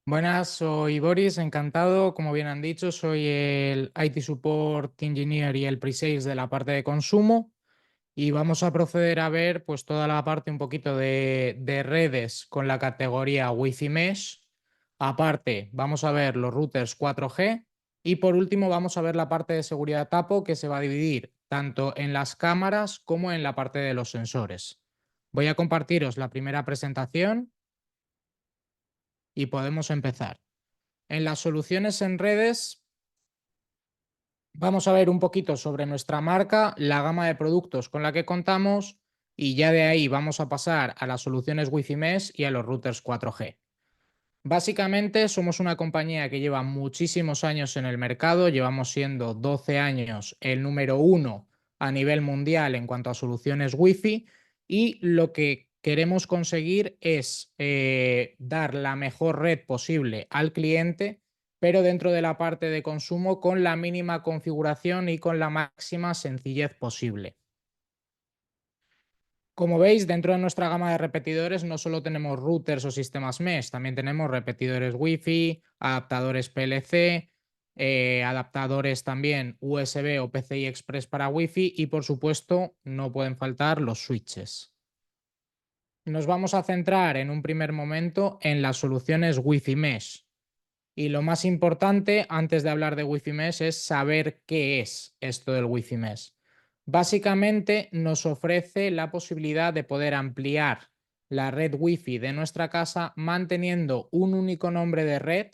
Buenas, soy Boris, encantado. Como bien han dicho, soy el IT Support Engineer y el Pre-Sales de la parte de consumo y vamos a proceder a ver pues toda la parte un poquito de redes con la categoría Wi-Fi Mesh. Aparte, vamos a ver los routers 4G y por último vamos a ver la parte de seguridad TAPO que se va a dividir tanto en las cámaras como en la parte de los sensores. Voy a compartiros la primera presentación y podemos empezar. En las soluciones en redes vamos a ver un poquito sobre nuestra marca, la gama de productos con la que contamos y ya de ahí vamos a pasar a las soluciones Wi-Fi Mesh y a los routers 4G. Básicamente somos una compañía que lleva muchísimos años en el mercado, llevamos siendo 12 años el número uno a nivel mundial en cuanto a soluciones Wi-Fi y lo que queremos conseguir es dar la mejor red posible al cliente, pero dentro de la parte de consumo con la mínima configuración y con la máxima sencillez posible. Como veis, dentro de nuestra gama de repetidores no solo tenemos routers o sistemas mesh, también tenemos repetidores Wi-Fi, adaptadores PLC, adaptadores también USB o PCI Express para Wi-Fi y por supuesto no pueden faltar los switches. Nos vamos a centrar en un primer momento en las soluciones Wi-Fi Mesh. Y lo más importante antes de hablar de Wi-Fi Mesh es saber qué es esto del Wi-Fi Mesh. Básicamente nos ofrece la posibilidad de poder ampliar la red Wi-Fi de nuestra casa manteniendo un único nombre de red,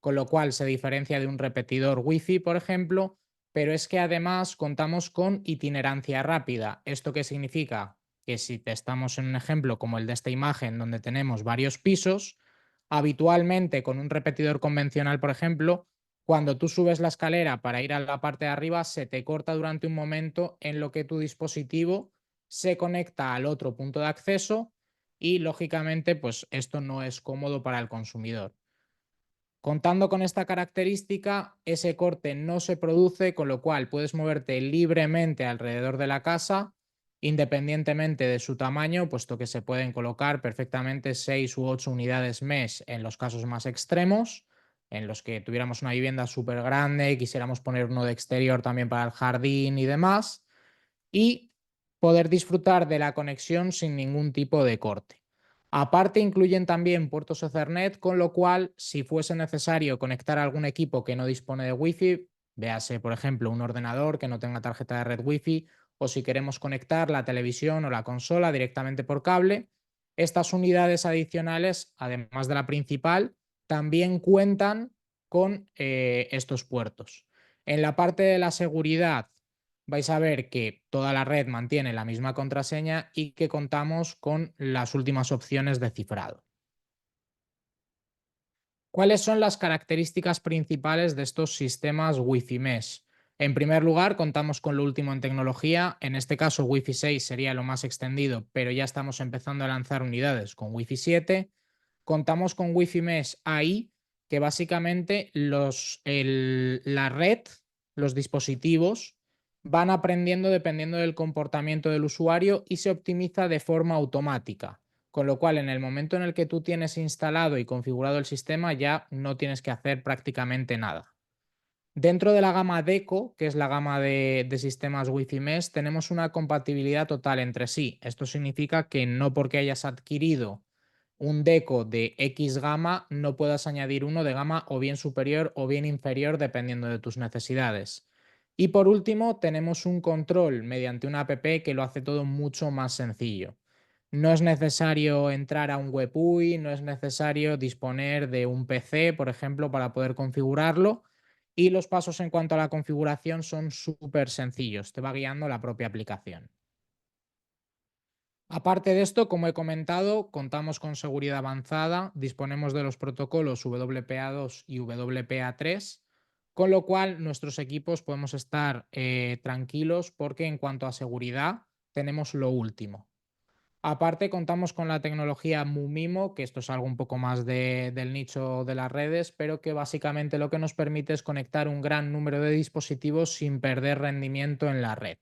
con lo cual se diferencia de un repetidor Wi-Fi, por ejemplo, pero es que además contamos con itinerancia rápida. ¿Esto qué significa? Que si estamos en un ejemplo como el de esta imagen donde tenemos varios pisos, habitualmente con un repetidor convencional, por ejemplo, cuando tú subes la escalera para ir a la parte de arriba, se te corta durante un momento en lo que tu dispositivo se conecta al otro punto de acceso y, lógicamente, pues esto no es cómodo para el consumidor. Contando con esta característica, ese corte no se produce, con lo cual puedes moverte libremente alrededor de la casa, independientemente de su tamaño, puesto que se pueden colocar perfectamente 6 u 8 unidades mesh en los casos más extremos, en los que tuviéramos una vivienda súper grande, quisiéramos poner uno de exterior también para el jardín y demás, y poder disfrutar de la conexión sin ningún tipo de corte. Aparte, incluyen también puertos Ethernet, con lo cual, si fuese necesario conectar algún equipo que no dispone de Wi-Fi, véase, por ejemplo, un ordenador que no tenga tarjeta de red Wi-Fi, o si queremos conectar la televisión o la consola directamente por cable, estas unidades adicionales, además de la principal, también cuentan con estos puertos. En la parte de la seguridad, vais a ver que toda la red mantiene la misma contraseña y que contamos con las últimas opciones de cifrado. ¿Cuáles son las características principales de estos sistemas Wi-Fi Mesh? En primer lugar, contamos con lo último en tecnología. En este caso, Wi-Fi 6 sería lo más extendido, pero ya estamos empezando a lanzar unidades con Wi-Fi 7. Contamos con Wi-Fi Mesh AI, que básicamente la red, los dispositivos, van aprendiendo dependiendo del comportamiento del usuario y se optimiza de forma automática. Con lo cual, en el momento en el que tú tienes instalado y configurado el sistema, ya no tienes que hacer prácticamente nada. Dentro de la gama Deco, que es la gama de sistemas Wi-Fi Mesh, tenemos una compatibilidad total entre sí. Esto significa que no porque hayas adquirido un Deco de X gama, no puedas añadir uno de gama o bien superior o bien inferior, dependiendo de tus necesidades. Y por último, tenemos un control mediante una app que lo hace todo mucho más sencillo. No es necesario entrar a un web UI, no es necesario disponer de un PC, por ejemplo, para poder configurarlo. Y los pasos en cuanto a la configuración son súper sencillos, te va guiando la propia aplicación. Aparte de esto, como he comentado, contamos con seguridad avanzada, disponemos de los protocolos WPA2 y WPA3, con lo cual nuestros equipos podemos estar tranquilos porque en cuanto a seguridad tenemos lo último. Aparte, contamos con la tecnología MuMimo, que esto es algo un poco más del nicho de las redes, pero que básicamente lo que nos permite es conectar un gran número de dispositivos sin perder rendimiento en la red.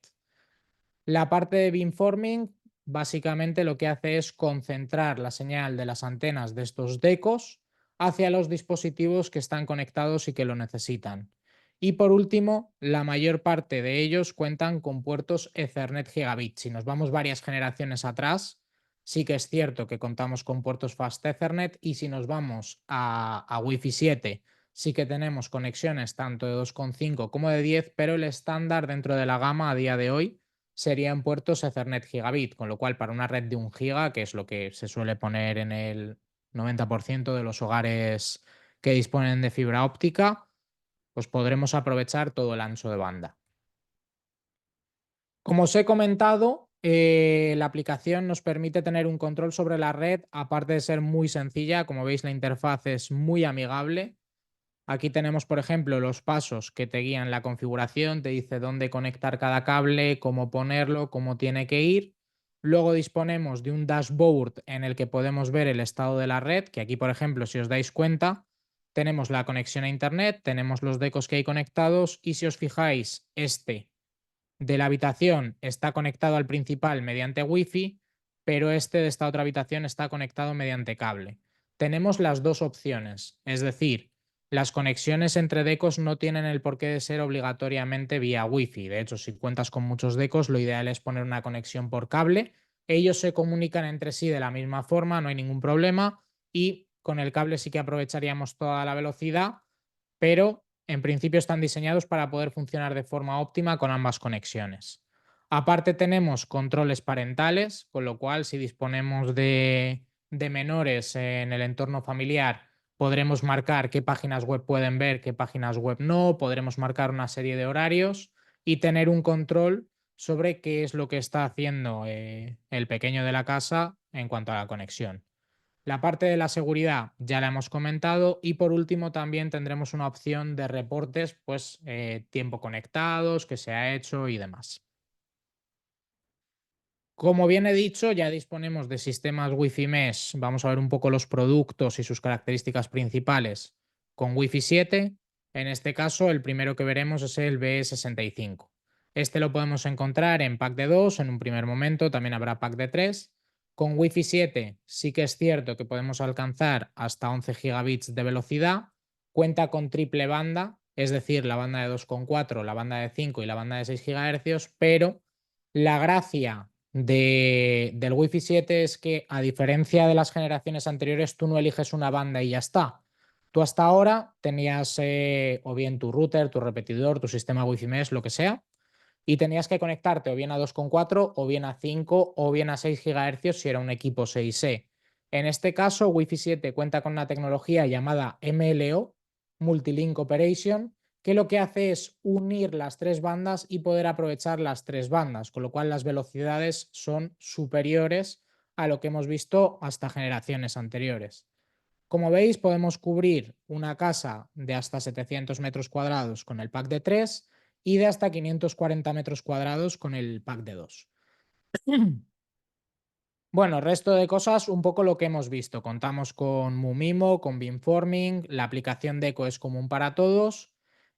La parte de beamforming básicamente lo que hace es concentrar la señal de las antenas de estos decos hacia los dispositivos que están conectados y que lo necesitan. Y por último, la mayor parte de ellos cuentan con puertos Ethernet gigabit. Si nos vamos varias generaciones atrás, sí que es cierto que contamos con puertos Fast Ethernet, y si nos vamos a Wi-Fi 7, sí que tenemos conexiones tanto de 2,5 como de 10, pero el estándar dentro de la gama a día de hoy serían puertos Ethernet gigabit, con lo cual para una red de 1 giga, que es lo que se suele poner en el 90% de los hogares que disponen de fibra óptica, pues podremos aprovechar todo el ancho de banda. Como os he comentado, la aplicación nos permite tener un control sobre la red, aparte de ser muy sencilla. Como veis, la interfaz es muy amigable. Aquí tenemos, por ejemplo, los pasos que te guían la configuración, te dice dónde conectar cada cable, cómo ponerlo, cómo tiene que ir. Luego disponemos de un dashboard en el que podemos ver el estado de la red, que aquí, por ejemplo, si os dais cuenta, tenemos la conexión a Internet, tenemos los decos que hay conectados, y si os fijáis, este de la habitación está conectado al principal mediante Wi-Fi, pero este de esta otra habitación está conectado mediante cable. Tenemos las dos opciones, es decir, las conexiones entre decos no tienen el porqué de ser obligatoriamente vía Wi-Fi. De hecho, si cuentas con muchos decos, lo ideal es poner una conexión por cable. Ellos se comunican entre sí de la misma forma, no hay ningún problema, y con el cable sí que aprovecharíamos toda la velocidad, pero en principio están diseñados para poder funcionar de forma óptima con ambas conexiones. Aparte tenemos controles parentales, con lo cual si disponemos de menores en el entorno familiar, podremos marcar qué páginas web pueden ver, qué páginas web no, podremos marcar una serie de horarios y tener un control sobre qué es lo que está haciendo el pequeño de la casa en cuanto a la conexión. La parte de la seguridad ya la hemos comentado, y por último también tendremos una opción de reportes, pues tiempo conectados, que se ha hecho y demás. Como bien he dicho, ya disponemos de sistemas Wi-Fi Mesh. Vamos a ver un poco los productos y sus características principales con Wi-Fi 7. En este caso, el primero que veremos es el BE65. Este lo podemos encontrar en pack de 2 en un primer momento, también habrá pack de 3. Con Wi-Fi 7 sí que es cierto que podemos alcanzar hasta 11 gigabits de velocidad. Cuenta con triple banda, es decir, la banda de 2,4, la banda de 5 y la banda de 6 GHz, pero la gracia del Wi-Fi 7 es que, a diferencia de las generaciones anteriores, tú no eliges una banda y ya está. Tú hasta ahora tenías o bien tu router, tu repetidor, tu sistema Wi-Fi mesh, lo que sea, y tenías que conectarte o bien a 2,4 o bien a 5 o bien a 6 GHz si era un equipo 6E. En este caso, Wi-Fi 7 cuenta con una tecnología llamada MLO, Multilink Operation, que lo que hace es unir las tres bandas y poder aprovechar las tres bandas, con lo cual las velocidades son superiores a lo que hemos visto hasta generaciones anteriores. Como veis, podemos cubrir una casa de hasta 700 metros cuadrados con el pack de 3 y de hasta 540 metros cuadrados con el pack de 2. Bueno, resto de cosas, un poco lo que hemos visto. Contamos con Mumimo, con Beamforming, la aplicación de Eco es común para todos.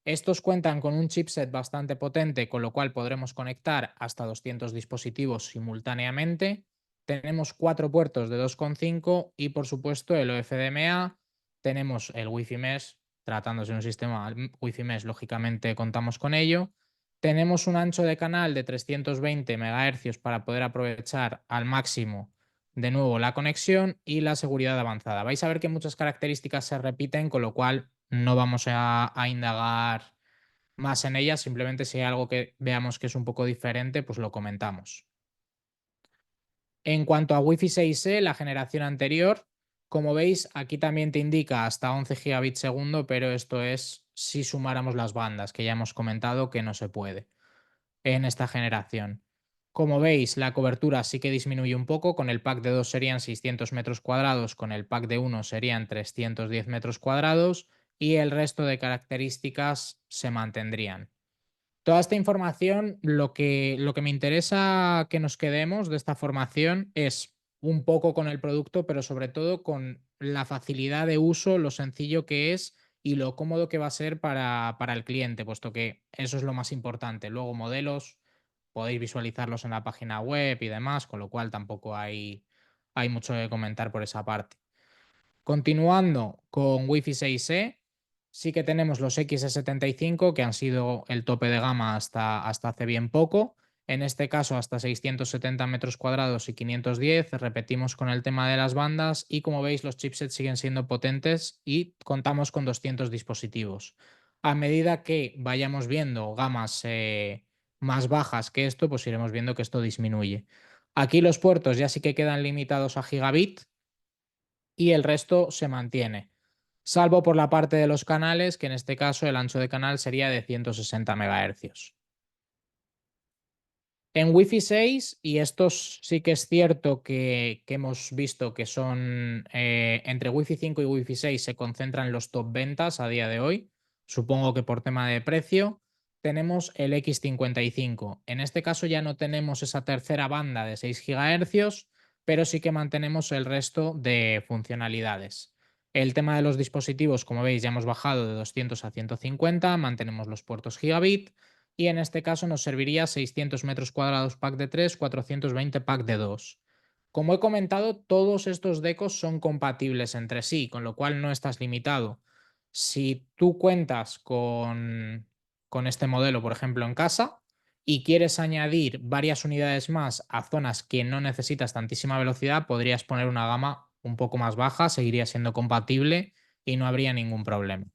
Estos cuentan con un chipset bastante potente, con lo cual podremos conectar hasta 200 dispositivos simultáneamente. Tenemos 4 puertos de 2,5 y, por supuesto, el OFDMA. Tenemos el Wi-Fi Mesh, tratándose de un sistema Wi-Fi Mesh, lógicamente contamos con ello. Tenemos un ancho de canal de 320 MHz para poder aprovechar al máximo de nuevo la conexión, y la seguridad avanzada. Vais a ver que muchas características se repiten, con lo cual no vamos a indagar más en ellas. Simplemente si hay algo que veamos que es un poco diferente, pues lo comentamos. En cuanto a Wi-Fi 6E, la generación anterior, como veis, aquí también te indica hasta 11 gigabits segundo, pero esto es si sumáramos las bandas, que ya hemos comentado que no se puede en esta generación. Como veis, la cobertura sí que disminuye un poco. Con el pack de 2 serían 600 metros cuadrados, con el pack de 1 serían 310 metros cuadrados, y el resto de características se mantendrían. Toda esta información, lo que me interesa que nos quedemos de esta formación es un poco con el producto, pero sobre todo con la facilidad de uso, lo sencillo que es y lo cómodo que va a ser para el cliente, puesto que eso es lo más importante. Luego, modelos, podéis visualizarlos en la página web y demás, con lo cual tampoco hay mucho que comentar por esa parte. Continuando con Wi-Fi 6E, sí que tenemos los XE75 que han sido el tope de gama hasta hace bien poco. En este caso hasta 670 metros cuadrados y 510. Repetimos con el tema de las bandas y como veis los chipsets siguen siendo potentes y contamos con 200 dispositivos. A medida que vayamos viendo gamas más bajas que esto, pues iremos viendo que esto disminuye. Aquí los puertos ya sí que quedan limitados a gigabit y el resto se mantiene, salvo por la parte de los canales, que en este caso el ancho de canal sería de 160 MHz. En Wi-Fi 6, y estos sí que es cierto que hemos visto que son entre Wi-Fi 5 y Wi-Fi 6 se concentran los top ventas a día de hoy, supongo que por tema de precio, tenemos el X55. En este caso ya no tenemos esa tercera banda de 6 GHz, pero sí que mantenemos el resto de funcionalidades. El tema de los dispositivos, como veis, ya hemos bajado de 200 a 150, mantenemos los puertos gigabit y en este caso nos serviría 600 metros cuadrados pack de 3, 420 pack de 2. Como he comentado, todos estos decos son compatibles entre sí, con lo cual no estás limitado. Si tú cuentas con este modelo, por ejemplo, en casa y quieres añadir varias unidades más a zonas que no necesitas tantísima velocidad, podrías poner una gama un poco más baja, seguiría siendo compatible y no habría ningún problema.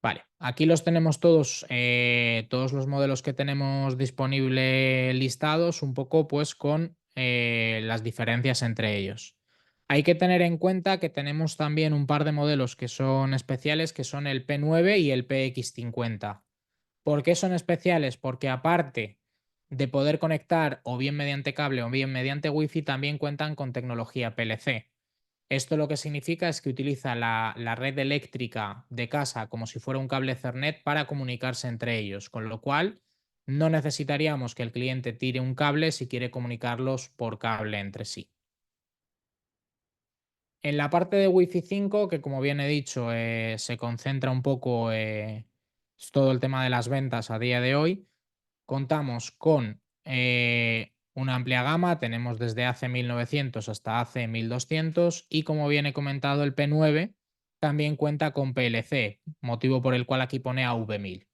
Vale, aquí los tenemos todos los modelos que tenemos disponible listados, un poco pues con las diferencias entre ellos. Hay que tener en cuenta que tenemos también un par de modelos que son especiales, que son el P9 y el PX50. ¿Por qué son especiales? Porque aparte de poder conectar o bien mediante cable o bien mediante Wi-Fi, también cuentan con tecnología PLC. Esto lo que significa es que utiliza la red eléctrica de casa como si fuera un cable Ethernet para comunicarse entre ellos, con lo cual no necesitaríamos que el cliente tire un cable si quiere comunicarlos por cable entre sí. En la parte de Wi-Fi 5, que como bien he dicho, se concentra un poco todo el tema de las ventas a día de hoy, contamos con una amplia gama, tenemos desde AC1900 hasta AC1200 y como bien he comentado el P9 también cuenta con PLC, motivo por el cual aquí pone AV1000.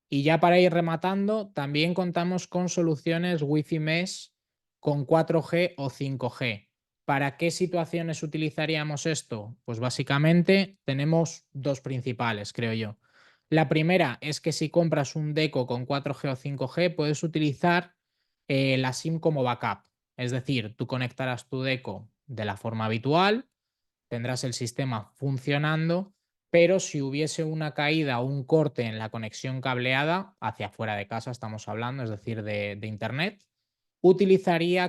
Y ya para ir rematando, también contamos con soluciones Wi-Fi Mesh con 4G o 5G. ¿Para qué situaciones utilizaríamos esto? Pues básicamente tenemos dos principales, creo yo. La primera es que si compras un deco con 4G o 5G, puedes utilizar la SIM como backup. Es decir, tú conectarás tu deco de la forma habitual, tendrás el sistema funcionando, pero si hubiese una caída o un corte en la conexión cableada, hacia fuera de casa estamos hablando, es decir, de internet,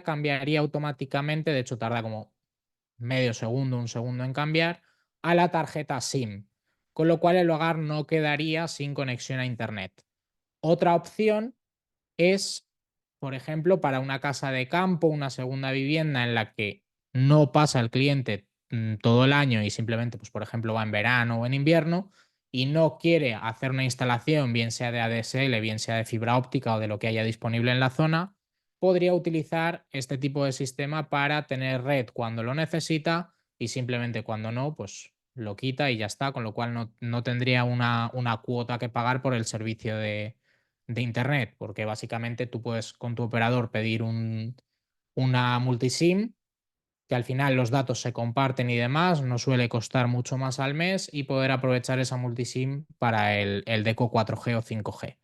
cambiaría automáticamente, de hecho tarda como medio segundo, un segundo en cambiar, a la tarjeta SIM, con lo cual el hogar no quedaría sin conexión a internet. Otra opción es, por ejemplo, para una casa de campo, una segunda vivienda en la que no pasa el cliente todo el año y simplemente, pues, por ejemplo, va en verano o en invierno y no quiere hacer una instalación, bien sea de ADSL, bien sea de fibra óptica o de lo que haya disponible en la zona, podría utilizar este tipo de sistema para tener red cuando lo necesita y simplemente cuando no, pues lo quita y ya está, con lo cual no tendría una cuota que pagar por el servicio de internet, porque básicamente tú puedes con tu operador pedir una multisim, que al final los datos se comparten y demás, no suele costar mucho más al mes y poder aprovechar esa multisim para el Deco 4G o 5G.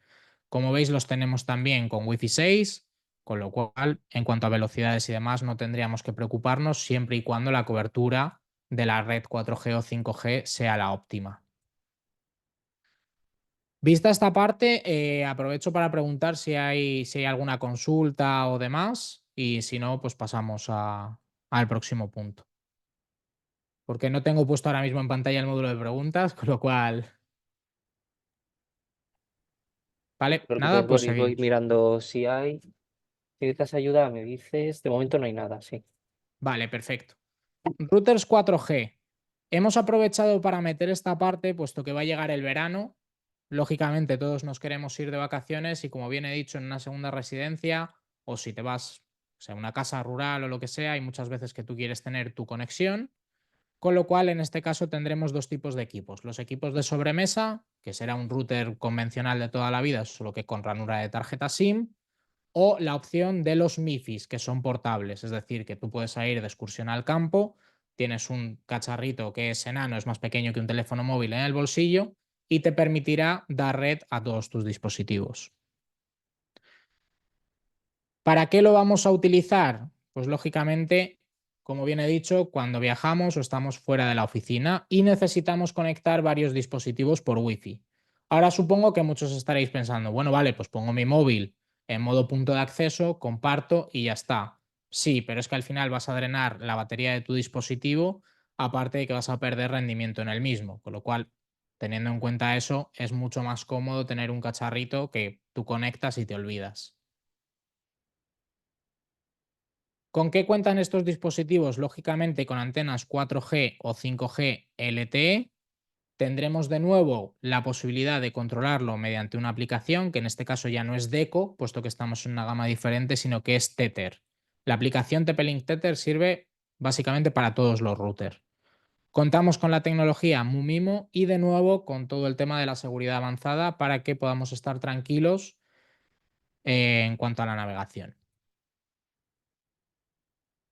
Como veis, los tenemos también con Wi-Fi 6, con lo cual, en cuanto a velocidades y demás, no tendríamos que preocuparnos siempre y cuando la cobertura de la red 4G o 5G sea la óptima. Vista esta parte, aprovecho para preguntar si hay alguna consulta o demás y si no, pues pasamos al próximo punto. Porque no tengo puesto ahora mismo en pantalla el módulo de preguntas, con lo cual, No te vale, nada, preocupes, pues voy seguimos. mirando si hay. Si necesitas ayuda, me dices. De momento no hay nada, sí. Vale, perfecto. Routers 4G. Hemos aprovechado para meter esta parte, puesto que va a llegar el verano. Lógicamente, todos nos queremos ir de vacaciones y como bien he dicho, en una segunda residencia o si te vas sea, una casa rural o lo que sea, hay muchas veces que tú quieres tener tu conexión, con lo cual en este caso tendremos dos tipos de equipos. Los equipos de sobremesa, que será un router convencional de toda la vida, solo que con ranura de tarjeta SIM, o la opción de los MiFis, que son portables, es decir, que tú puedes ir de excursión al campo, tienes un cacharrito que es enano, es más pequeño que un teléfono móvil en el bolsillo y te permitirá dar red a todos tus dispositivos. ¿Para qué lo vamos a utilizar? Pues lógicamente, como bien he dicho, cuando viajamos o estamos fuera de la oficina y necesitamos conectar varios dispositivos por Wi-Fi. Ahora supongo que muchos estaréis pensando, bueno, vale, pues pongo mi móvil en modo punto de acceso, comparto y ya está. Sí, pero es que al final vas a drenar la batería de tu dispositivo, aparte de que vas a perder rendimiento en el mismo, con lo cual, teniendo en cuenta eso, es mucho más cómodo tener un cacharrito que tú conectas y te olvidas. ¿Con qué cuentan estos dispositivos? Lógicamente con antenas 4G o 5G LTE. Tendremos de nuevo la posibilidad de controlarlo mediante una aplicación, que en este caso ya no es Deco, puesto que estamos en una gama diferente, sino que es Tether. La aplicación TP-Link Tether sirve básicamente para todos los routers. Contamos con la tecnología MuMimo y de nuevo con todo el tema de la seguridad avanzada para que podamos estar tranquilos en cuanto a la navegación.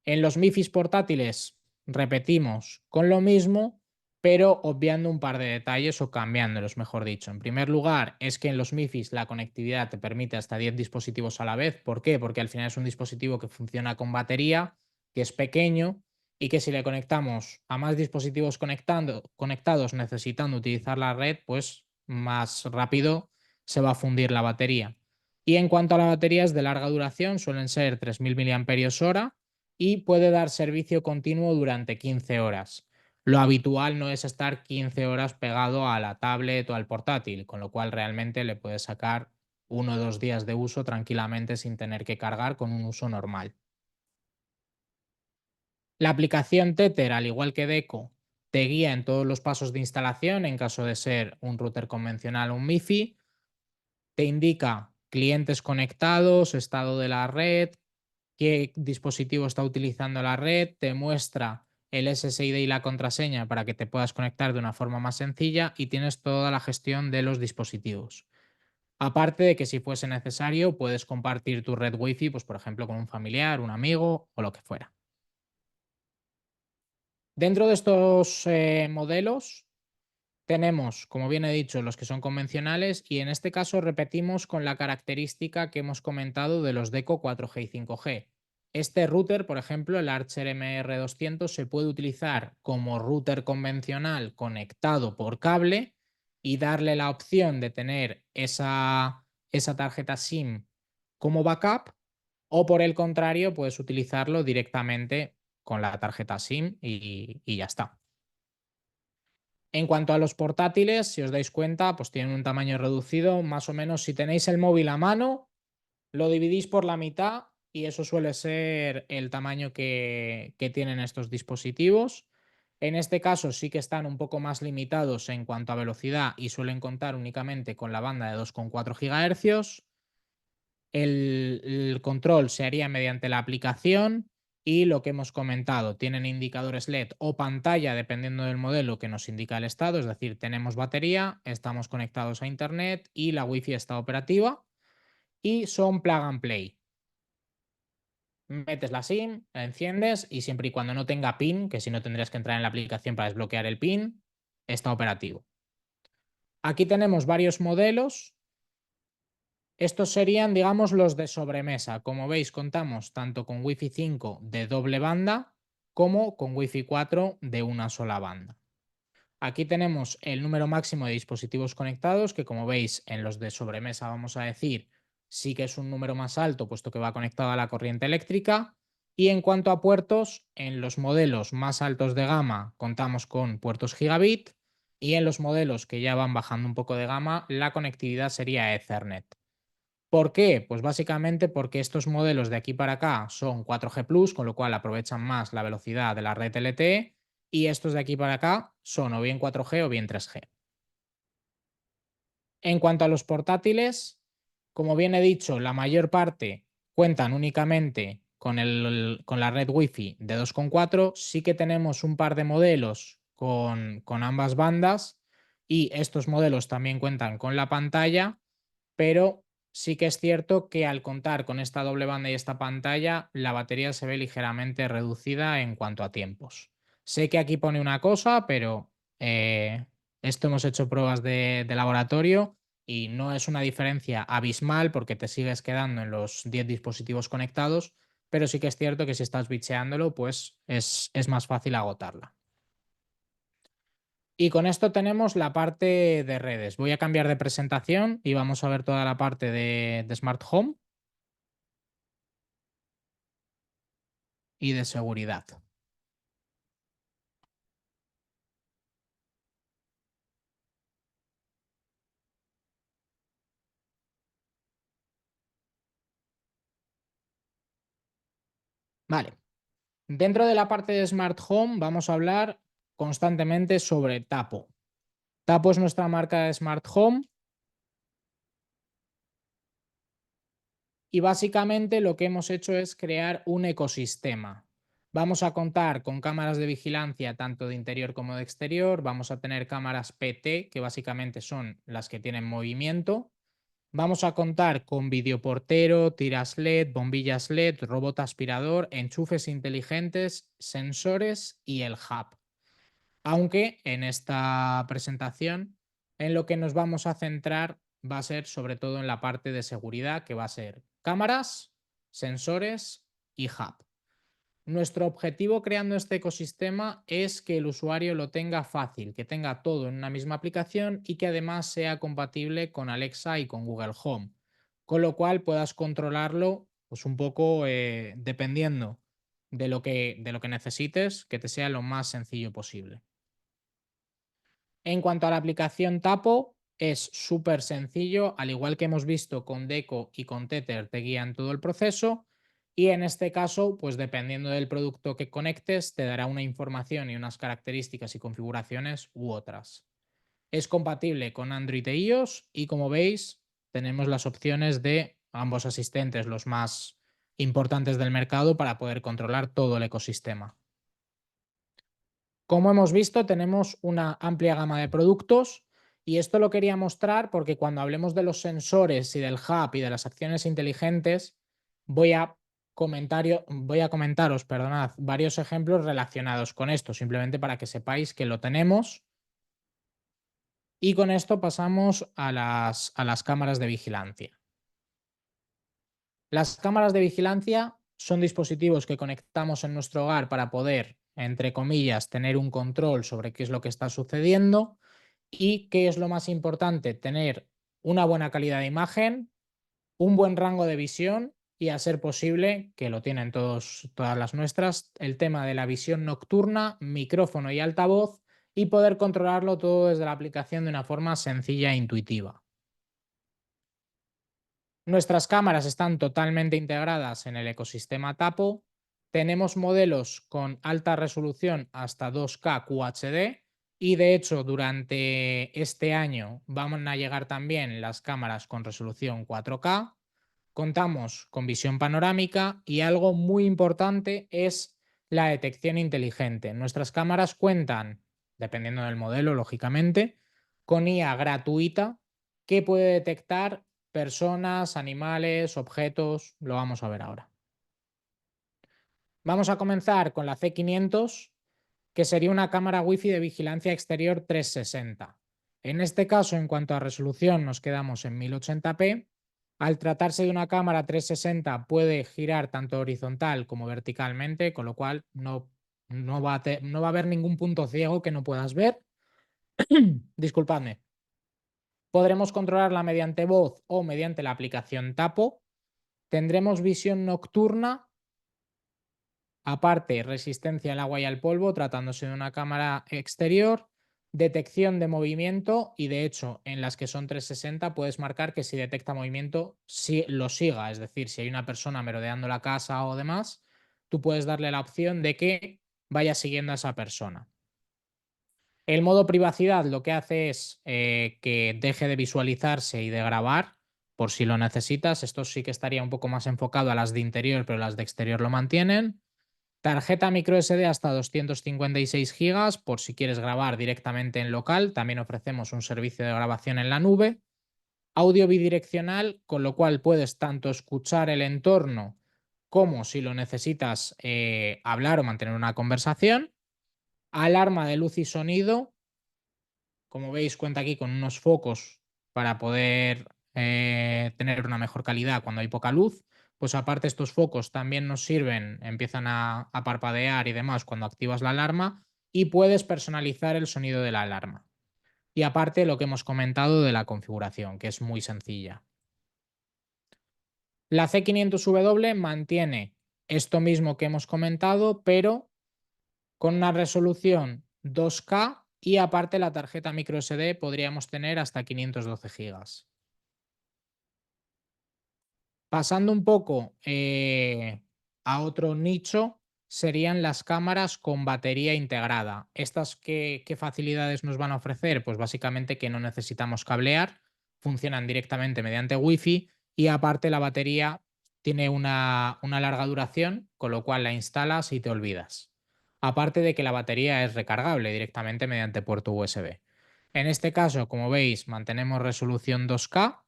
En los MiFis portátiles repetimos con lo mismo, pero obviando un par de detalles o cambiándolos, mejor dicho. En primer lugar, es que en los MiFis la conectividad te permite hasta 10 dispositivos a la vez. ¿Por qué? Porque al final es un dispositivo que funciona con batería, que es pequeño y que si le conectamos a más dispositivos conectados necesitando utilizar la red, pues más rápido se va a fundir la batería. Y en cuanto a la batería, es de larga duración, suelen ser 3000 mAh y puede dar servicio continuo durante 15 horas. Lo habitual no es estar 15 horas pegado a la tablet o al portátil, con lo cual realmente le puedes sacar 1 o 2 días de uso tranquilamente sin tener que cargar con un uso normal. La aplicación Tether, al igual que Deco, te guía en todos los pasos de instalación en caso de ser un router convencional o un MiFi. Te indica clientes conectados, estado de la red, qué dispositivo está utilizando la red, te muestra el SSID y la contraseña para que te puedas conectar de una forma más sencilla y tienes toda la gestión de los dispositivos. Aparte de que si fuese necesario puedes compartir tu red Wi-Fi, pues por ejemplo con un familiar, un amigo o lo que fuera. Dentro de estos modelos tenemos, como bien he dicho, los que son convencionales y en este caso repetimos con la característica que hemos comentado de los Deco 4G y 5G. Este router, por ejemplo, el Archer MR200, se puede utilizar como router convencional conectado por cable y darle la opción de tener esa tarjeta SIM como backup o por el contrario, puedes utilizarlo directamente con la tarjeta SIM y ya está. En cuanto a los portátiles, si os dais cuenta, pues tienen un tamaño reducido, más o menos si tenéis el móvil a mano, lo dividís por la mitad y eso suele ser el tamaño que tienen estos dispositivos. En este caso sí que están un poco más limitados en cuanto a velocidad y suelen contar únicamente con la banda de 2,4 GHz. El control se haría mediante la aplicación y lo que hemos comentado, tienen indicadores LED o pantalla dependiendo del modelo que nos indica el estado, es decir, tenemos batería, estamos conectados a internet y la Wi-Fi está operativa y son plug and play. Metes la SIM, la enciendes y siempre y cuando no tenga PIN, que si no tendrías que entrar en la aplicación para desbloquear el PIN, está operativo. Aquí tenemos varios modelos. Estos serían, digamos, los de sobremesa. Como veis, contamos tanto con Wi-Fi 5 de doble banda como con Wi-Fi 4 de una sola banda. Aquí tenemos el número máximo de dispositivos conectados, que como veis en los de sobremesa vamos a decir sí que es un número más alto, puesto que va conectado a la corriente eléctrica. Y en cuanto a puertos, en los modelos más altos de gama contamos con puertos gigabit y en los modelos que ya van bajando un poco de gama la conectividad sería Ethernet. ¿Por qué? Pues básicamente porque estos modelos de aquí para acá son 4G+, con lo cual aprovechan más la velocidad de la red LTE, y estos de aquí para acá son o bien 4G o bien 3G. En cuanto a los portátiles, como bien he dicho, la mayor parte cuentan únicamente con la red Wi-Fi de 2,4. Sí que tenemos un par de modelos con ambas bandas y estos modelos también cuentan con la pantalla, pero sí que es cierto que al contar con esta doble banda y esta pantalla, la batería se ve ligeramente reducida en cuanto a tiempos. Sé que aquí pone una cosa, pero esto hemos hecho pruebas de laboratorio y no es una diferencia abismal porque te sigues quedando en los 10 dispositivos conectados, pero sí que es cierto que si estás bicheándolo, pues es más fácil agotarla. Y con esto tenemos la parte de redes. Voy a cambiar de presentación y vamos a ver toda la parte de Smart Home y de seguridad. Vale. Dentro de la parte de Smart Home vamos a hablar constantemente sobre Tapo. Tapo es nuestra marca de Smart Home y básicamente lo que hemos hecho es crear un ecosistema. Vamos a contar con cámaras de vigilancia tanto de interior como de exterior. Vamos a tener cámaras PT, que básicamente son las que tienen movimiento. Vamos a contar con videoportero, tiras LED, bombillas LED, robot aspirador, enchufes inteligentes, sensores y el hub. Aunque en esta presentación en lo que nos vamos a centrar va a ser sobre todo en la parte de seguridad, que va a ser cámaras, sensores y hub. Nuestro objetivo creando este ecosistema es que el usuario lo tenga fácil, que tenga todo en una misma aplicación y que además sea compatible con Alexa y con Google Home, con lo cual puedas controlarlo pues un poco dependiendo de lo que necesites, que te sea lo más sencillo posible. En cuanto a la aplicación Tapo, es súper sencillo, al igual que hemos visto con Deco y con Tether te guían todo el proceso y en este caso, pues dependiendo del producto que conectes, te dará una información y unas características y configuraciones u otras. Es compatible con Android e iOS y como veis, tenemos las opciones de ambos asistentes, los más importantes del mercado, para poder controlar todo el ecosistema. Como hemos visto, tenemos una amplia gama de productos y esto lo quería mostrar porque cuando hablemos de los sensores y del hub y de las acciones inteligentes, voy a comentaros, perdonad, varios ejemplos relacionados con esto, simplemente para que sepáis que lo tenemos. Y con esto pasamos a las cámaras de vigilancia. Las cámaras de vigilancia son dispositivos que conectamos en nuestro hogar para poder, entre comillas, tener un control sobre qué es lo que está sucediendo y qué es lo más importante, tener una buena calidad de imagen, un buen rango de visión y, a ser posible, que lo tienen todas las nuestras, el tema de la visión nocturna, micrófono y altavoz y poder controlarlo todo desde la aplicación de una forma sencilla e intuitiva. Nuestras cámaras están totalmente integradas en el ecosistema Tapo. Tenemos modelos con alta resolución hasta 2K QHD y de hecho durante este año van a llegar también las cámaras con resolución 4K. Contamos con visión panorámica y algo muy importante es la detección inteligente. Nuestras cámaras cuentan, dependiendo del modelo, lógicamente, con IA gratuita que puede detectar personas, animales, objetos. Lo vamos a ver ahora. Vamos a comenzar con la C500, que sería una cámara Wi-Fi de vigilancia exterior 360. En este caso, en cuanto a resolución, nos quedamos en 1080p. Al tratarse de una cámara 360, puede girar tanto horizontal como verticalmente, con lo cual no va a haber ningún punto ciego que no puedas ver. Disculpadme. Podremos controlarla mediante voz o mediante la aplicación Tapo. Tendremos visión nocturna, aparte resistencia al agua y al polvo, tratándose de una cámara exterior, detección de movimiento y de hecho en las que son 360 puedes marcar que si detecta movimiento lo siga, es decir, si hay una persona merodeando la casa o demás, tú puedes darle la opción de que vaya siguiendo a esa persona. El modo privacidad lo que hace es que deje de visualizarse y de grabar por si lo necesitas. Esto sí que estaría un poco más enfocado a las de interior, pero las de exterior lo mantienen. Tarjeta microSD hasta 256 GB por si quieres grabar directamente en local. También ofrecemos un servicio de grabación en la nube. Audio bidireccional, con lo cual puedes tanto escuchar el entorno como si lo necesitas hablar o mantener una conversación. Alarma de luz y sonido. Como veis, cuenta aquí con unos focos para poder tener una mejor calidad cuando hay poca luz. Pues aparte estos focos también nos sirven, empiezan a parpadear y demás cuando activas la alarma y puedes personalizar el sonido de la alarma. Y aparte lo que hemos comentado de la configuración, que es muy sencilla. La C500W mantiene esto mismo que hemos comentado, pero con una resolución 2K y aparte la tarjeta microSD podríamos tener hasta 512 GB. Pasando un poco a otro nicho, serían las cámaras con batería integrada. ¿Estas qué facilidades nos van a ofrecer? Pues básicamente que no necesitamos cablear, funcionan directamente mediante Wi-Fi y aparte la batería tiene una larga duración, con lo cual la instalas y te olvidas. Aparte de que la batería es recargable directamente mediante puerto USB. En este caso, como veis, mantenemos resolución 2K.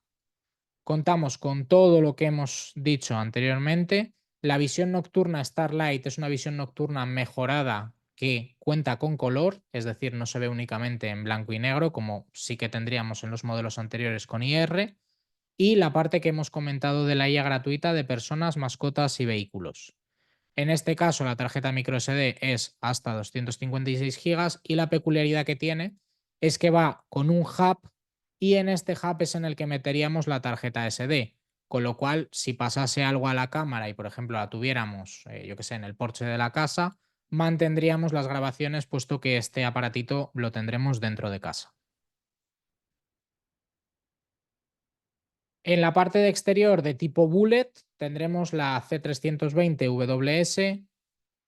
Contamos con todo lo que hemos dicho anteriormente. La visión nocturna Starlight es una visión nocturna mejorada que cuenta con color, es decir, no se ve únicamente en blanco y negro, como sí que tendríamos en los modelos anteriores con IR. Y la parte que hemos comentado de la IA gratuita de personas, mascotas y vehículos. En este caso, la tarjeta microSD es hasta 256 GB y la peculiaridad que tiene es que va con un hub y en este hub es en el que meteríamos la tarjeta SD. Con lo cual, si pasase algo a la cámara y, por ejemplo, la tuviéramos, yo que sé, en el porche de la casa, mantendríamos las grabaciones puesto que este aparatito lo tendremos dentro de casa. En la parte de exterior de tipo Bullet tendremos la C320WS.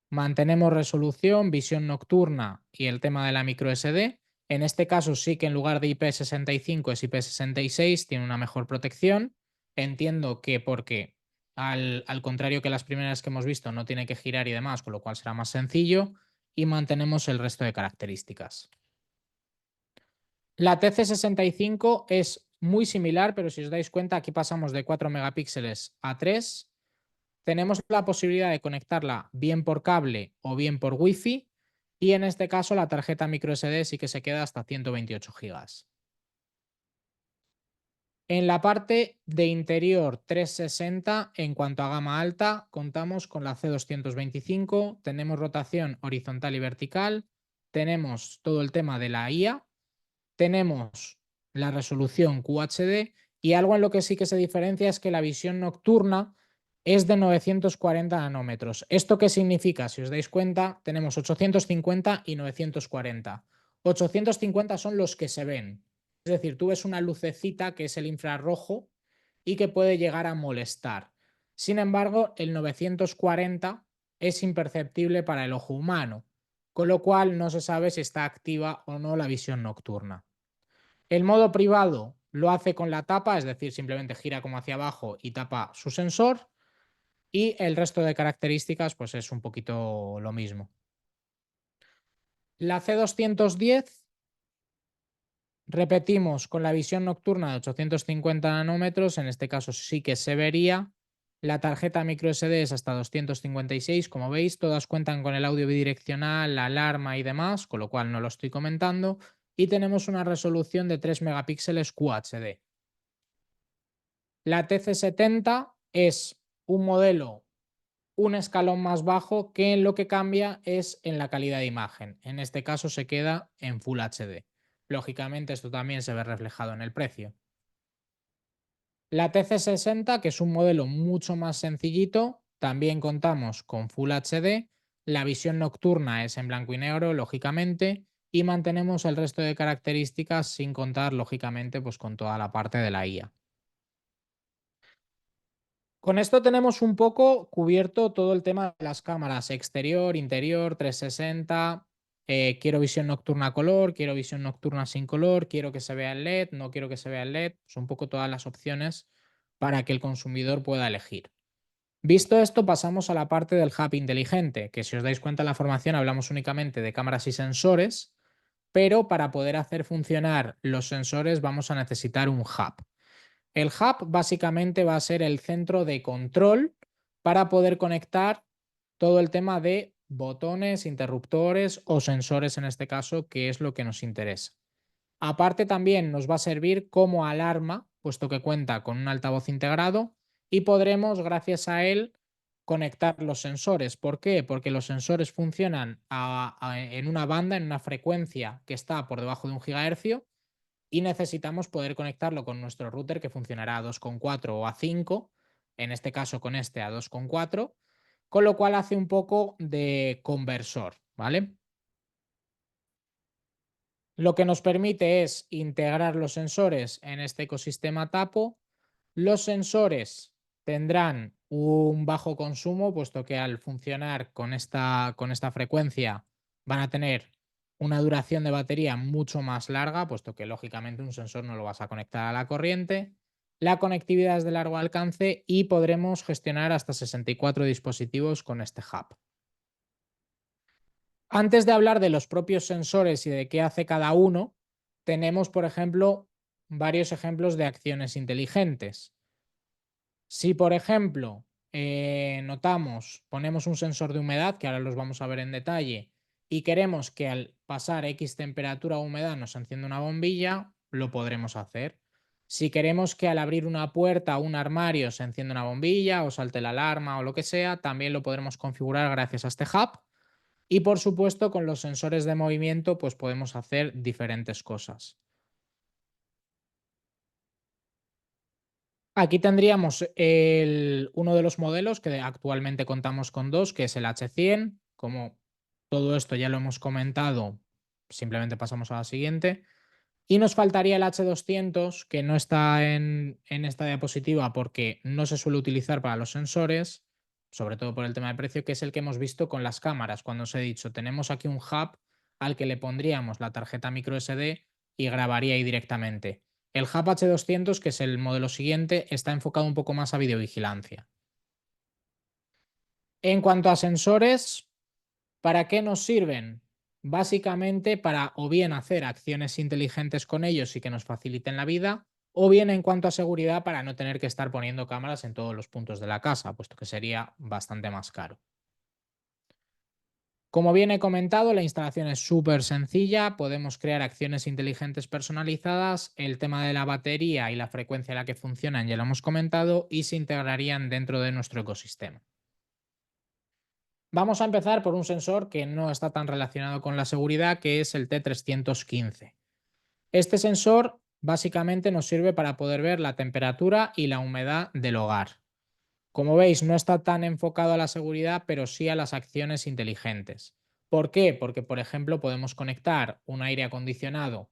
Mantenemos resolución, visión nocturna y el tema de la microSD. En este caso sí que en lugar de IP65 es IP66, tiene una mejor protección. Entiendo que porque al contrario que las primeras que hemos visto no tiene que girar y demás, con lo cual será más sencillo y mantenemos el resto de características. La TC65 es muy similar, pero si os dais cuenta aquí pasamos de 4 megapíxeles a 3. Tenemos la posibilidad de conectarla bien por cable o bien por Wi-Fi y en este caso la tarjeta microSD sí que se queda hasta 128 GB. En la parte de interior 360, en cuanto a gama alta, contamos con la C225, tenemos rotación horizontal y vertical, tenemos todo el tema de la IA, tenemos la resolución QHD y algo en lo que sí que se diferencia es que la visión nocturna es de 940 nanómetros. ¿Esto qué significa? Si os dais cuenta, tenemos 850 y 940. 850 son los que se ven. Es decir, tú ves una lucecita que es el infrarrojo y que puede llegar a molestar. Sin embargo, el 940 es imperceptible para el ojo humano, con lo cual no se sabe si está activa o no la visión nocturna. El modo privado lo hace con la tapa, es decir, simplemente gira como hacia abajo y tapa su sensor. Y el resto de características, pues es un poquito lo mismo. La C210, repetimos, con la visión nocturna de 850 nanómetros, en este caso sí que se vería. La tarjeta microSD es hasta 256, como veis, todas cuentan con el audio bidireccional, la alarma y demás, con lo cual no lo estoy comentando. Y tenemos una resolución de 3 megapíxeles QHD. La TC70 es un modelo un escalón más bajo que en lo que cambia es en la calidad de imagen. En este caso se queda en Full HD. Lógicamente esto también se ve reflejado en el precio. La TC60, que es un modelo mucho más sencillito, también contamos con Full HD. La visión nocturna es en blanco y negro, lógicamente, y mantenemos el resto de características sin contar, lógicamente, pues con toda la parte de la IA. Con esto tenemos un poco cubierto todo el tema de las cámaras exterior, interior, 360. Quiero visión nocturna a color, quiero visión nocturna sin color, quiero que se vea el LED, no quiero que se vea el LED. Son un poco todas las opciones para que el consumidor pueda elegir. Visto esto, pasamos a la parte del hub inteligente, que si os dais cuenta en la formación hablamos únicamente de cámaras y sensores, pero para poder hacer funcionar los sensores vamos a necesitar un hub. El hub básicamente va a ser el centro de control para poder conectar todo el tema de botones, interruptores o sensores en este caso, que es lo que nos interesa. Aparte también nos va a servir como alarma, puesto que cuenta con un altavoz integrado y podremos, gracias a él, conectar los sensores. ¿Por qué? Porque los sensores funcionan en una banda, en una frecuencia que está por debajo de 1 GHz y necesitamos poder conectarlo con nuestro router que funcionará a 2,4 o a 5, en este caso con este a 2,4, con lo cual hace un poco de conversor, ¿vale? Lo que nos permite es integrar los sensores en este ecosistema Tapo. Los sensores tendrán un bajo consumo, puesto que al funcionar con esta frecuencia van a tener una duración de batería mucho más larga, puesto que lógicamente un sensor no lo vas a conectar a la corriente. La conectividad es de largo alcance y podremos gestionar hasta 64 dispositivos con este hub. Antes de hablar de los propios sensores y de qué hace cada uno, tenemos, por ejemplo, varios ejemplos de acciones inteligentes. Si, por ejemplo, ponemos un sensor de humedad, que ahora los vamos a ver en detalle, y queremos que al pasar X temperatura o humedad nos encienda una bombilla, lo podremos hacer. Si queremos que al abrir una puerta o un armario se encienda una bombilla o salte la alarma o lo que sea, también lo podremos configurar gracias a este hub. Y por supuesto, con los sensores de movimiento, pues podemos hacer diferentes cosas. Aquí tendríamos uno de los modelos que actualmente contamos con dos, que es el H100. Como todo esto ya lo hemos comentado, simplemente pasamos a la siguiente. Y nos faltaría el H200, que no está en esta diapositiva porque no se suele utilizar para los sensores, sobre todo por el tema de precio, que es el que hemos visto con las cámaras. Cuando os he dicho, tenemos aquí un hub al que le pondríamos la tarjeta micro SD y grabaría ahí directamente. El hub H200, que es el modelo siguiente, está enfocado un poco más a videovigilancia. En cuanto a sensores, ¿para qué nos sirven? Básicamente para o bien hacer acciones inteligentes con ellos y que nos faciliten la vida, o bien en cuanto a seguridad para no tener que estar poniendo cámaras en todos los puntos de la casa, puesto que sería bastante más caro. Como bien he comentado, la instalación es súper sencilla, podemos crear acciones inteligentes personalizadas, el tema de la batería y la frecuencia a la que funcionan ya lo hemos comentado y se integrarían dentro de nuestro ecosistema. Vamos a empezar por un sensor que no está tan relacionado con la seguridad, que es el T315. Este sensor básicamente nos sirve para poder ver la temperatura y la humedad del hogar. Como veis, no está tan enfocado a la seguridad, pero sí a las acciones inteligentes. ¿Por qué? Porque, por ejemplo, podemos conectar un aire acondicionado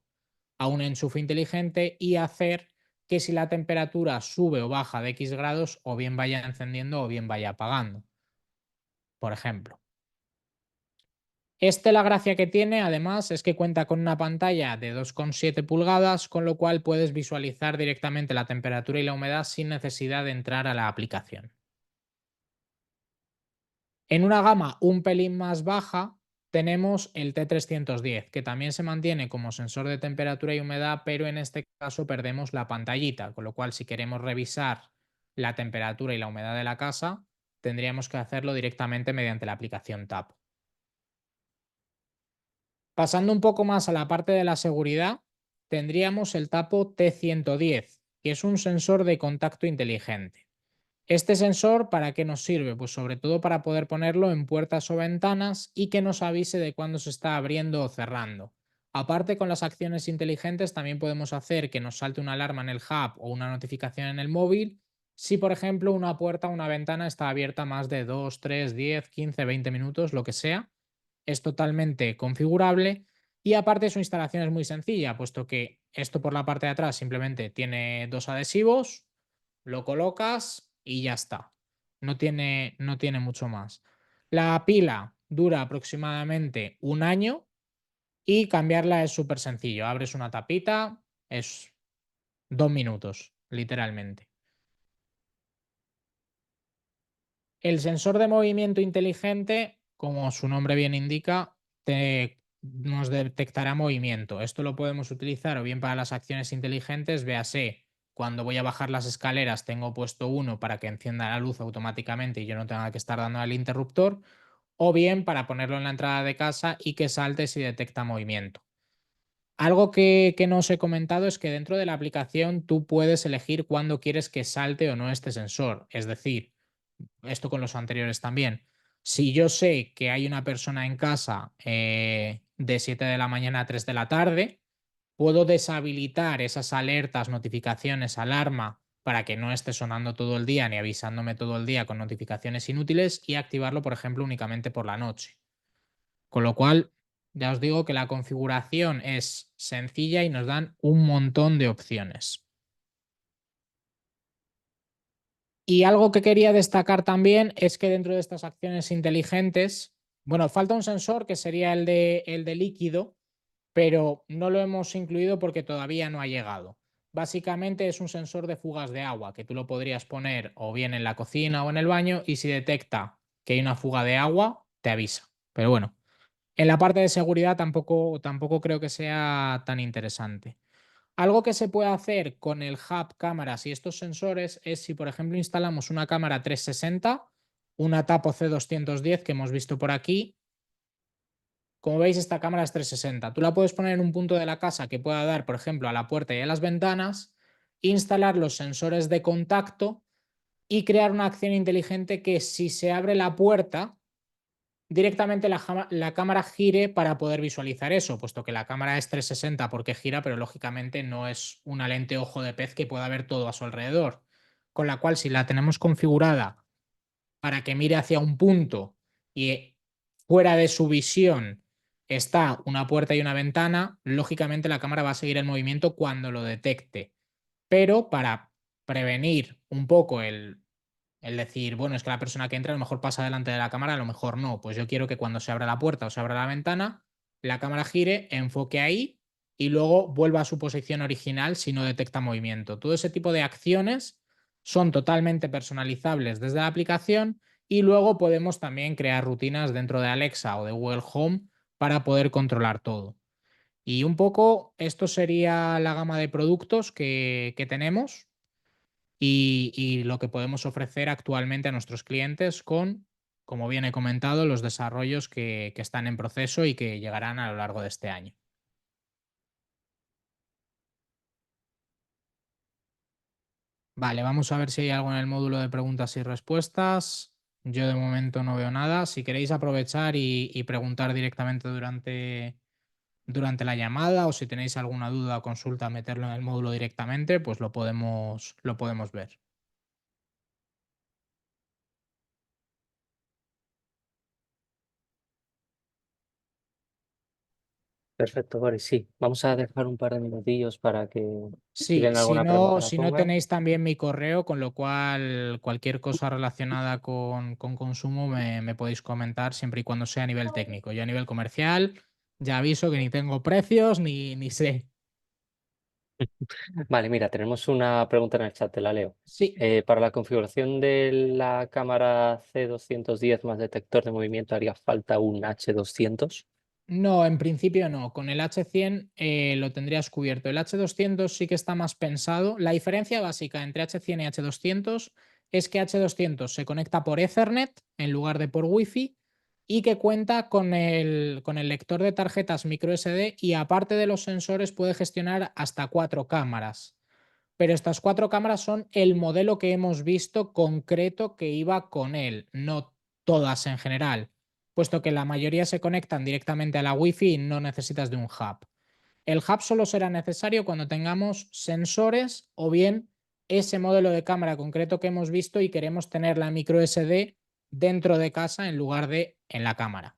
a un enchufe inteligente y hacer que si la temperatura sube o baja de X grados, o bien vaya encendiendo o bien vaya apagando, por ejemplo. La gracia que tiene, además, es que cuenta con una pantalla de 2,7 pulgadas, con lo cual puedes visualizar directamente la temperatura y la humedad sin necesidad de entrar a la aplicación. En una gama un pelín más baja tenemos el T310, que también se mantiene como sensor de temperatura y humedad, pero en este caso perdemos la pantallita, con lo cual si queremos revisar la temperatura y la humedad de la casa, tendríamos que hacerlo directamente mediante la aplicación TAP. Pasando un poco más a la parte de la seguridad, tendríamos el Tapo T110, que es un sensor de contacto inteligente. Este sensor, ¿para qué nos sirve? Pues sobre todo para poder ponerlo en puertas o ventanas y que nos avise de cuándo se está abriendo o cerrando. Aparte, con las acciones inteligentes también podemos hacer que nos salte una alarma en el hub o una notificación en el móvil si, por ejemplo, una puerta o una ventana está abierta más de 2, 3, 10, 15, 20 minutos, lo que sea. Es totalmente configurable y aparte su instalación es muy sencilla, puesto que esto por la parte de atrás simplemente tiene dos adhesivos, lo colocas y ya está. No tiene mucho más. La pila dura aproximadamente un año y cambiarla es súper sencillo. Abres una tapita, es 2 minutos, literalmente. El sensor de movimiento inteligente, como su nombre bien indica, nos detectará movimiento. Esto lo podemos utilizar o bien para las acciones inteligentes, véase, cuando voy a bajar las escaleras tengo puesto uno para que encienda la luz automáticamente y yo no tenga que estar dando al interruptor, o bien para ponerlo en la entrada de casa y que salte si detecta movimiento. Algo que no os he comentado es que dentro de la aplicación tú puedes elegir cuándo quieres que salte o no este sensor. Es decir, esto con los anteriores también. Si yo sé que hay una persona en casa de 7 de la mañana a 3 de la tarde, puedo deshabilitar esas alertas, notificaciones, alarma para que no esté sonando todo el día ni avisándome todo el día con notificaciones inútiles y activarlo, por ejemplo, únicamente por la noche. Con lo cual, ya os digo que la configuración es sencilla y nos dan un montón de opciones. Y algo que quería destacar también es que dentro de estas acciones inteligentes, bueno, falta un sensor que sería el de líquido, pero no lo hemos incluido porque todavía no ha llegado. Básicamente es un sensor de fugas de agua que tú lo podrías poner o bien en la cocina o en el baño y si detecta que hay una fuga de agua, te avisa. Pero bueno, en la parte de seguridad tampoco creo que sea tan interesante. Algo que se puede hacer con el hub, cámaras y estos sensores es si, por ejemplo, instalamos una cámara 360, una Tapo C210 que hemos visto por aquí. Como veis, esta cámara es 360. Tú la puedes poner en un punto de la casa que pueda dar, por ejemplo, a la puerta y a las ventanas, instalar los sensores de contacto y crear una acción inteligente que si se abre la puerta, directamente la cámara gire para poder visualizar eso, puesto que la cámara es 360 porque gira, pero lógicamente no es una lente ojo de pez que pueda ver todo a su alrededor. Con la cual, si la tenemos configurada para que mire hacia un punto y fuera de su visión está una puerta y una ventana, lógicamente la cámara va a seguir el movimiento cuando lo detecte. Pero para prevenir un poco el decir, bueno, es que la persona que entra a lo mejor pasa delante de la cámara, a lo mejor no. Pues yo quiero que cuando se abra la puerta o se abra la ventana, la cámara gire, enfoque ahí y luego vuelva a su posición original si no detecta movimiento. Todo ese tipo de acciones son totalmente personalizables desde la aplicación y luego podemos también crear rutinas dentro de Alexa o de Google Home para poder controlar todo. Y un poco esto sería la gama de productos que tenemos y lo que podemos ofrecer actualmente a nuestros clientes con, como bien he comentado, los desarrollos que están en proceso y que llegarán a lo largo de este año. Vale, vamos a ver si hay algo en el módulo de preguntas y respuestas. Yo de momento no veo nada. Si queréis aprovechar y preguntar directamente durante la llamada o si tenéis alguna duda o consulta, meterlo en el módulo directamente, pues lo podemos ver. Perfecto, Boris. Sí, vamos a dejar un par de minutillos para que si Sí, ven si alguna pregunta no, la si no pongan. tenéis también mi correo, con lo cual cualquier cosa relacionada con consumo me podéis comentar siempre y cuando sea a nivel técnico. Yo a nivel comercial ya aviso que ni tengo precios ni sé. Vale, mira, tenemos una pregunta en el chat, te la leo. Sí, Para la configuración de la cámara C210 más detector de movimiento, ¿haría falta un H200? no, en principio no. Con el H100 lo tendrías cubierto. El H200 sí que está más pensado. La diferencia básica entre H100 y H200 es que H200 se conecta por Ethernet en lugar de por Wi-Fi y que cuenta con el lector de tarjetas microSD y aparte de los sensores puede gestionar hasta 4 cámaras. Pero estas 4 cámaras son el modelo que hemos visto concreto que iba con él, no todas en general, puesto que la mayoría se conectan directamente a la Wi-Fi y no necesitas de un hub. El hub solo será necesario cuando tengamos sensores o bien ese modelo de cámara concreto que hemos visto y queremos tener la micro SD dentro de casa en lugar de en la cámara.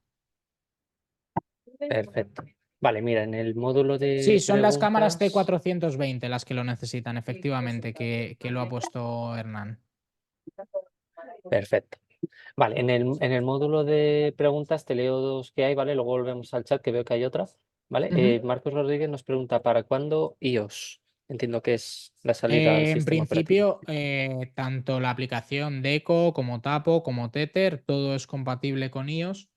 Perfecto. Vale, mira, en el módulo Sí, de son las cámaras preguntas. T420 las que lo necesitan, efectivamente, que lo ha puesto Hernán. Perfecto. Vale, en el módulo de preguntas te leo dos que hay, ¿vale? Luego volvemos al chat que veo que hay otras, ¿vale? Ujú. Marcos Rodríguez nos pregunta, ¿para cuándo iOS? Entiendo que es la salida al En sistema operativo. principio, tanto la aplicación Deco como Tapo como Tether, todo es compatible con iOS.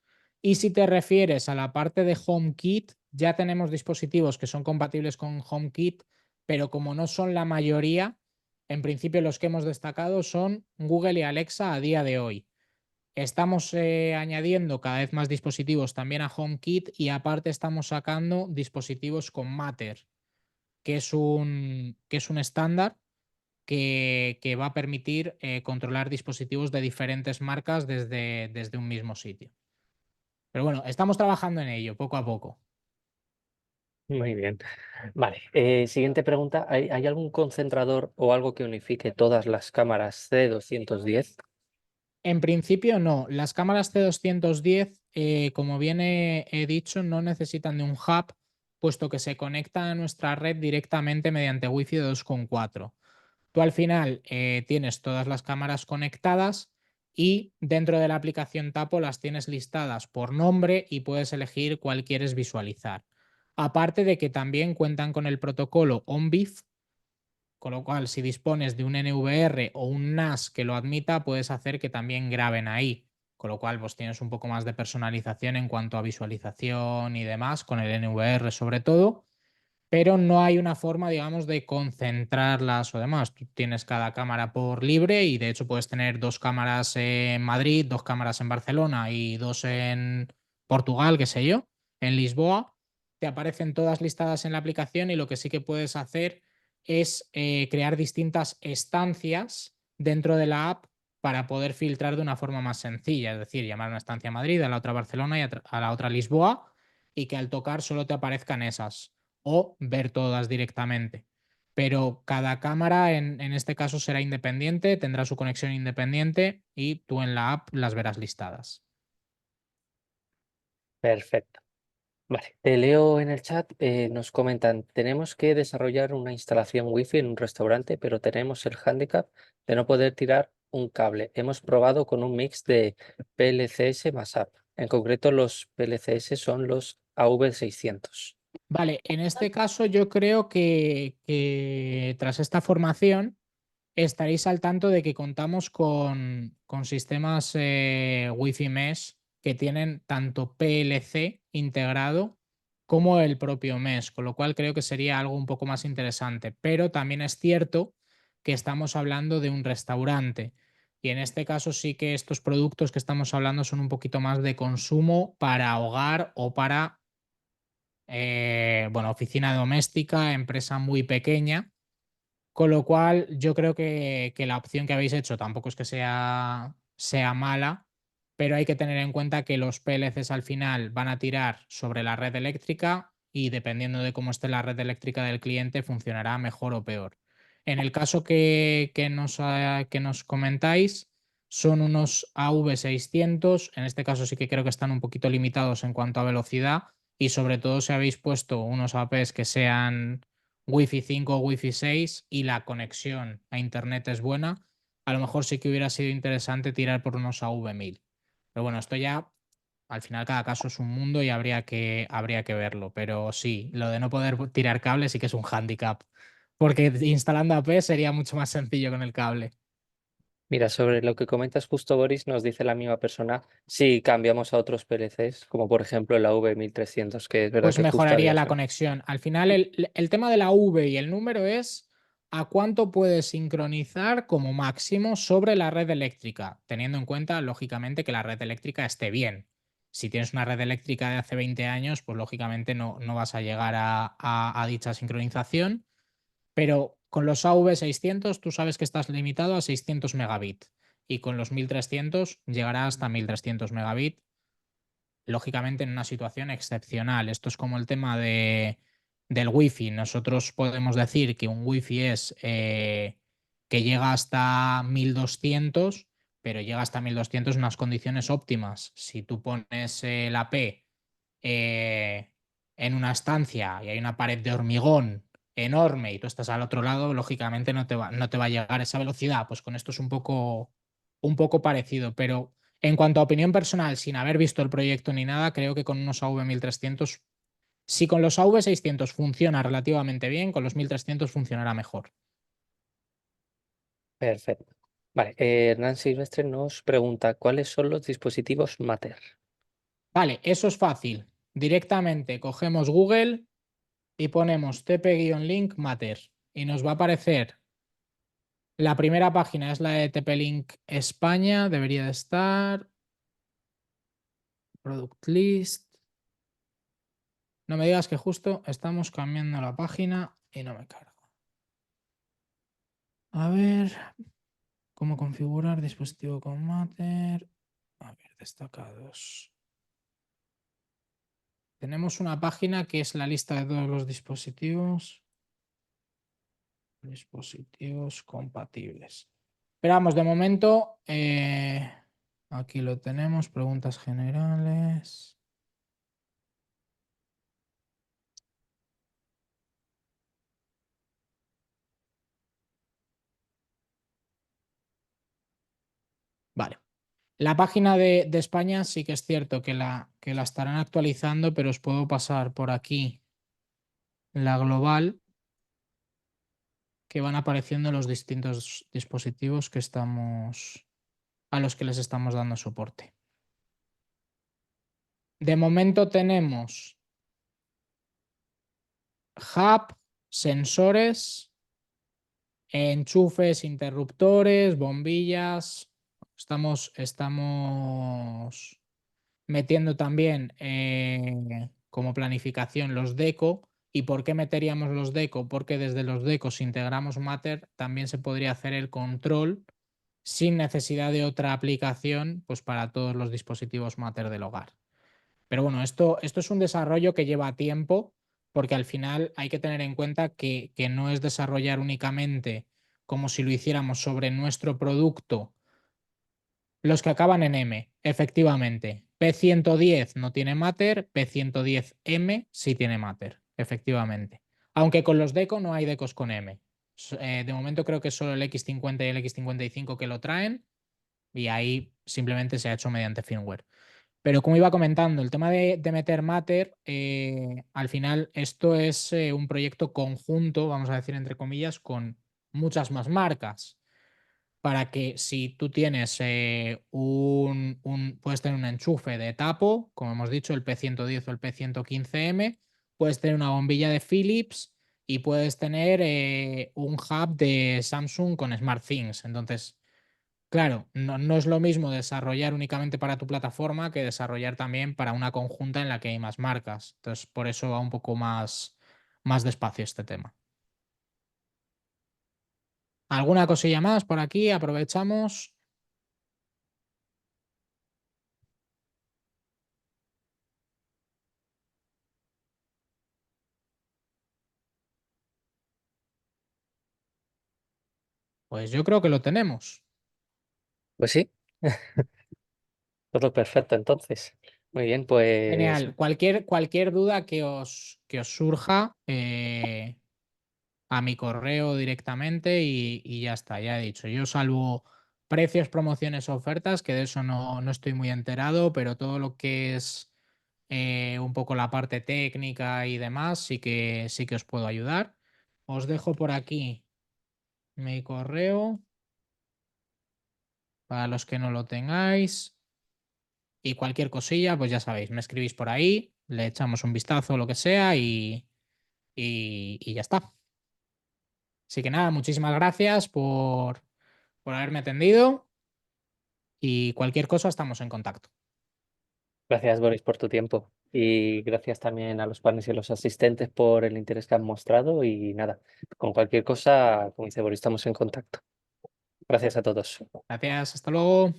Y si te refieres a la parte de HomeKit, ya tenemos dispositivos que son compatibles con HomeKit, pero como no son la mayoría, en principio los que hemos destacado son Google y Alexa a día de hoy. Estamos añadiendo cada vez más dispositivos también a HomeKit y aparte estamos sacando dispositivos con Matter, que es un estándar que va a permitir controlar dispositivos de diferentes marcas desde un mismo sitio. Pero bueno, estamos trabajando en ello poco a poco. Muy bien. Vale, siguiente pregunta. ¿Hay algún concentrador o algo que unifique todas las cámaras C210? En principio no. Las cámaras C210, como bien he dicho, no necesitan de un hub, puesto que se conectan a nuestra red directamente mediante Wi-Fi 2.4. Tú al final tienes todas las cámaras conectadas y dentro de la aplicación Tapo las tienes listadas por nombre y puedes elegir cuál quieres visualizar. Aparte de que también cuentan con el protocolo ONBIF, con lo cual si dispones de un NVR o un NAS que lo admita, puedes hacer que también graben ahí. Con lo cual pues tienes un poco más de personalización en cuanto a visualización y demás, con el NVR sobre todo, pero no hay una forma, digamos, de concentrarlas o demás. Tú tienes cada cámara por libre y de hecho puedes tener 2 cámaras en Madrid, 2 cámaras en Barcelona y 2 en Portugal, qué sé yo, en Lisboa. Te aparecen todas listadas en la aplicación y lo que sí que puedes hacer es crear distintas estancias dentro de la app para poder filtrar de una forma más sencilla, es decir, llamar a una estancia a Madrid, a la otra Barcelona y a la otra Lisboa, y que al tocar solo te aparezcan esas o ver todas directamente. Pero cada cámara en este caso será independiente, tendrá su conexión independiente y tú en la app las verás listadas. Perfecto. Vale, te leo en el chat, nos comentan, tenemos que desarrollar una instalación Wi-Fi en un restaurante, pero tenemos el hándicap de no poder tirar un cable. Hemos probado con un mix de PLCS más app. En concreto, los PLCS son los AV600. Vale, en este caso yo creo que tras esta formación estaréis al tanto de que contamos con sistemas Wi-Fi Mesh que tienen tanto PLC integrado como el propio Mesh, con lo cual creo que sería algo un poco más interesante. Pero también es cierto que estamos hablando de un restaurante y en este caso sí que estos productos que estamos hablando son un poquito más de consumo para hogar o para bueno, oficina doméstica, empresa muy pequeña, con lo cual yo creo que la opción que habéis hecho tampoco es que sea mala, pero hay que tener en cuenta que los PLCs al final van a tirar sobre la red eléctrica y dependiendo de cómo esté la red eléctrica del cliente funcionará mejor o peor. En el caso que nos comentáis, son unos AV600, en este caso sí que creo que están un poquito limitados en cuanto a velocidad y sobre todo si habéis puesto unos APs que sean Wi-Fi 5 o Wi-Fi 6 y la conexión a internet es buena, a lo mejor sí que hubiera sido interesante tirar por unos AV1000. Pero bueno, esto ya al final cada caso es un mundo y habría que verlo. Pero sí, lo de no poder tirar cable sí que es un hándicap. Porque instalando AP sería mucho más sencillo con el cable. Mira, sobre lo que comentas justo, Boris, nos dice la misma persona, si cambiamos a otros PLCs, como por ejemplo el AV1300, que es verdad Pues que justo mejoraría habías la mencionado. conexión. Al final, el tema de la V y el número es a cuánto puedes sincronizar como máximo sobre la red eléctrica, teniendo en cuenta, lógicamente, que la red eléctrica esté bien. Si tienes una red eléctrica de hace 20 años, pues lógicamente no vas a llegar a dicha sincronización. Pero con los AV600 tú sabes que estás limitado a 600 megabits y con los 1300 llegará hasta 1300 megabits, lógicamente en una situación excepcional. Esto es como el tema del wifi. Nosotros podemos decir que un wifi es que llega hasta 1200, pero llega hasta 1200 en unas condiciones óptimas. Si tú pones la P en una estancia y hay una pared de hormigón enorme y tú estás al otro lado, lógicamente no te va a llegar esa velocidad. Pues con esto es un poco parecido, pero en cuanto a opinión personal, sin haber visto el proyecto ni nada, creo que con unos AV1300 Si con los AV600 funciona relativamente bien, con los 1300 funcionará mejor. Perfecto. Vale, Hernán Silvestre nos pregunta, ¿cuáles son los dispositivos Matter? Vale, eso es fácil. Directamente cogemos Google y ponemos tp-link Matter y nos va a aparecer. La primera página es la de TP-Link España, debería de estar. Product List. No me digas que justo estamos cambiando la página y no me carga. A ver, ¿cómo configurar dispositivo con Matter? A ver, destacados. Tenemos una página que es la lista de todos los dispositivos. Dispositivos compatibles. Esperamos, de momento, aquí lo tenemos, preguntas generales. Vale. La página de España sí que es cierto que la estarán actualizando, pero os puedo pasar por aquí la global, que van apareciendo los distintos dispositivos que estamos, a los que les estamos dando soporte. De momento tenemos hub, sensores, enchufes, interruptores, bombillas. Estamos metiendo también como planificación los deco. ¿Y por qué meteríamos los deco? Porque desde los decos, si integramos Matter, también se podría hacer el control sin necesidad de otra aplicación, pues para todos los dispositivos Matter del hogar. Pero bueno, esto es un desarrollo que lleva tiempo, porque al final hay que tener en cuenta que no es desarrollar únicamente como si lo hiciéramos sobre nuestro producto los que acaban en M, efectivamente. P110 no tiene Matter, P110M sí tiene Matter, efectivamente. Aunque con los deco no hay decos con M. De momento creo que es solo el X50 y el X55 que lo traen y ahí simplemente se ha hecho mediante firmware. Pero como iba comentando, el tema de meter Matter, al final esto es un proyecto conjunto, vamos a decir entre comillas, con muchas más marcas para que si tú tienes puedes tener un enchufe de tapo, como hemos dicho, el P110 o el P115M, puedes tener una bombilla de Philips y puedes tener un hub de Samsung con SmartThings. Entonces, claro, no es lo mismo desarrollar únicamente para tu plataforma que desarrollar también para una conjunta en la que hay más marcas. Entonces, por eso va un poco más despacio este tema. ¿Alguna cosilla más por aquí? Aprovechamos. Pues yo creo que lo tenemos. Pues sí, todo perfecto entonces. Muy bien, pues Genial. Cualquier duda que os surja, a mi correo directamente y ya está, ya he dicho. Yo salvo precios, promociones, ofertas, que de eso no estoy muy enterado, pero todo lo que es un poco la parte técnica y demás, sí que os puedo ayudar. Os dejo por aquí mi correo para los que no lo tengáis. Y cualquier cosilla, pues ya sabéis, me escribís por ahí, le echamos un vistazo o lo que sea y ya está. Así que nada, muchísimas gracias por haberme atendido y cualquier cosa estamos en contacto. gracias Boris por tu tiempo y gracias también a los panes y a los asistentes por el interés que han mostrado y nada, con cualquier cosa, como dice Boris, estamos en contacto. Gracias a todos. Gracias, hasta luego.